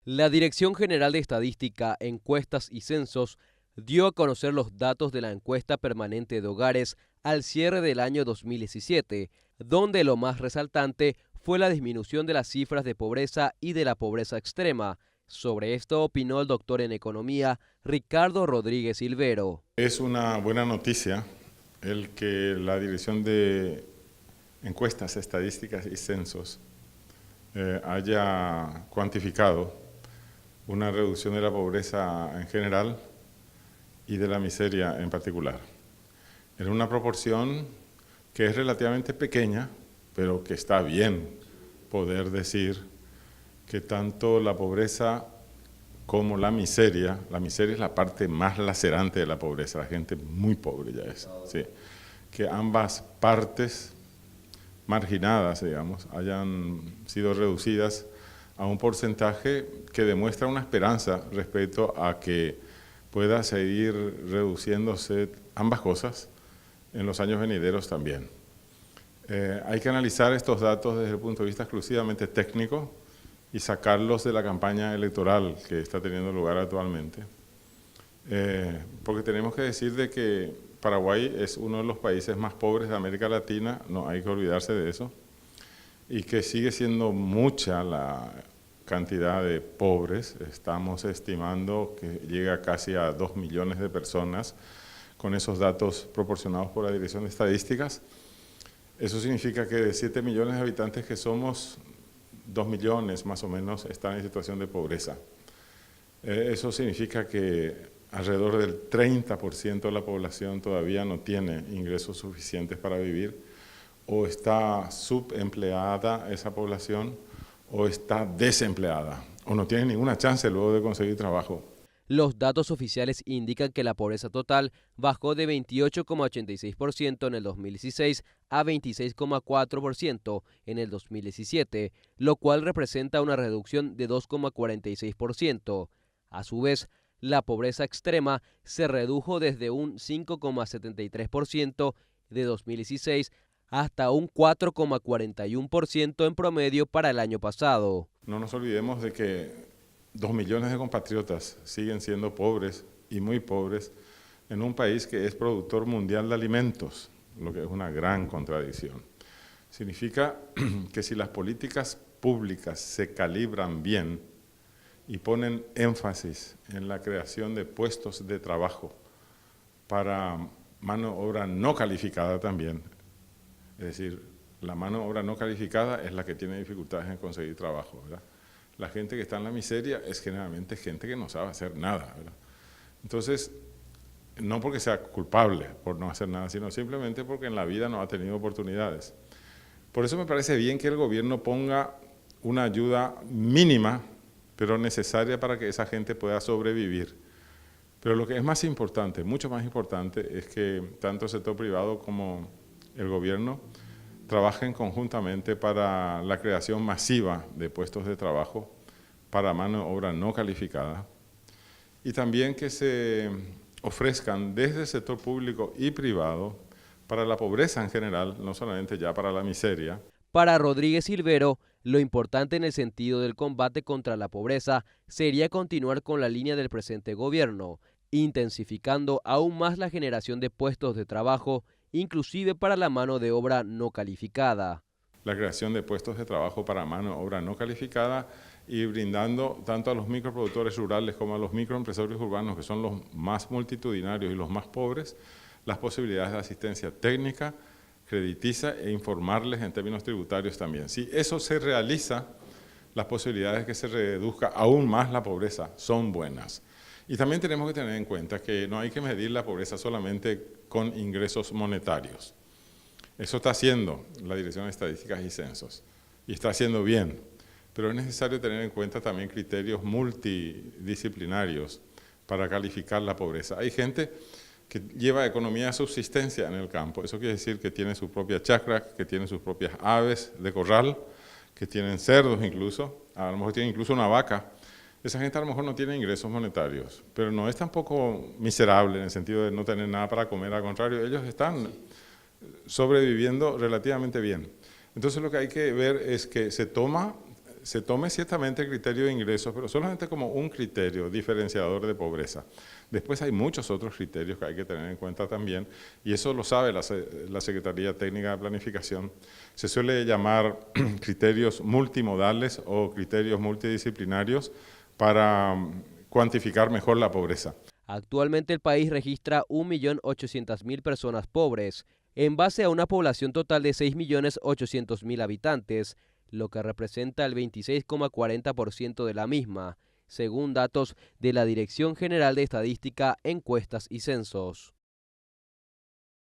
La Dirección General de Estadística, Encuestas y Censos dio a conocer los datos de la encuesta permanente de hogares al cierre del año 2017, donde lo más resaltante fue la disminución de las cifras de pobreza y de la pobreza extrema. Sobre esto opinó el doctor en economía Ricardo Rodríguez Silvero. Es una buena noticia el que la Dirección de Encuestas, Estadísticas y Censos haya cuantificado una reducción de la pobreza en general y de la miseria en particular, en una proporción que es relativamente pequeña, pero que está bien poder decir que tanto la pobreza como la miseria es la parte más lacerante de la pobreza, la gente muy pobre ya es, sí, que ambas partes marginadas, digamos, hayan sido reducidas a un porcentaje que demuestra una esperanza respecto a que pueda seguir reduciéndose ambas cosas en los años venideros también. Hay que analizar estos datos desde el punto de vista exclusivamente técnico y sacarlos de la campaña electoral que está teniendo lugar actualmente, porque tenemos que decir de que Paraguay es uno de los países más pobres de América Latina, no hay que olvidarse de eso, y que sigue siendo mucha la cantidad de pobres. Estamos estimando que llega casi a 2 millones de personas con esos datos proporcionados por la Dirección de Estadísticas. Eso significa que de 7 millones de habitantes que somos, 2 millones más o menos están en situación de pobreza. Eso significa que alrededor del 30% de la población todavía no tiene ingresos suficientes para vivir, o está subempleada esa población, o está desempleada, o no tiene ninguna chance luego de conseguir trabajo. Los datos oficiales indican que la pobreza total bajó de 28,86% en el 2016 a 26,4% en el 2017, lo cual representa una reducción de 2,46%. A su vez, la pobreza extrema se redujo desde un 5,73% de 2016 hasta un 4,41% en promedio para el año pasado. No nos olvidemos de que 2 millones de compatriotas siguen siendo pobres y muy pobres en un país que es productor mundial de alimentos, lo que es una gran contradicción. Significa que si las políticas públicas se calibran bien y ponen énfasis en la creación de puestos de trabajo para mano de obra no calificada también, es decir, la mano de obra no calificada es la que tiene dificultades en conseguir trabajo, ¿verdad? La gente que está en la miseria es generalmente gente que no sabe hacer nada, ¿verdad? Entonces, no porque sea culpable por no hacer nada, sino simplemente porque en la vida no ha tenido oportunidades. Por eso me parece bien que el gobierno ponga una ayuda mínima, pero necesaria para que esa gente pueda sobrevivir. Pero lo que es más importante, mucho más importante, es que tanto el sector privado como el gobierno trabajen conjuntamente para la creación masiva de puestos de trabajo para mano de obra no calificada, y también que se ofrezcan desde el sector público y privado para la pobreza en general, no solamente ya para la miseria. Para Rodríguez Silvero, lo importante en el sentido del combate contra la pobreza sería continuar con la línea del presente gobierno, intensificando aún más la generación de puestos de trabajo, inclusive para la mano de obra no calificada. La creación de puestos de trabajo para mano de obra no calificada y brindando tanto a los microproductores rurales como a los microempresarios urbanos, que son los más multitudinarios y los más pobres, las posibilidades de asistencia técnica, crediticia e informarles en términos tributarios también. Si eso se realiza, las posibilidades de que se reduzca aún más la pobreza son buenas. Y también tenemos que tener en cuenta que no hay que medir la pobreza solamente con ingresos monetarios. Eso está haciendo la Dirección de Estadísticas y Censos, y está haciendo bien, pero es necesario tener en cuenta también criterios multidisciplinarios para calificar la pobreza. Hay gente que lleva economía de subsistencia en el campo, eso quiere decir que tiene su propia chacra, que tiene sus propias aves de corral, que tienen cerdos incluso, a lo mejor tiene incluso una vaca. Esa gente a lo mejor no tiene ingresos monetarios, pero no es tampoco miserable en el sentido de no tener nada para comer, al contrario, ellos están sobreviviendo relativamente bien. Entonces lo que hay que ver es que se se tome ciertamente el criterio de ingresos, pero solamente como un criterio diferenciador de pobreza. Después hay muchos otros criterios que hay que tener en cuenta también, y eso lo sabe la Secretaría Técnica de Planificación. Se suele llamar criterios multimodales o criterios multidisciplinarios para cuantificar mejor la pobreza. Actualmente el país registra 1.800.000 personas pobres, en base a una población total de 6.800.000 habitantes, lo que representa el 26,40% de la misma, según datos de la Dirección General de Estadística, Encuestas y Censos.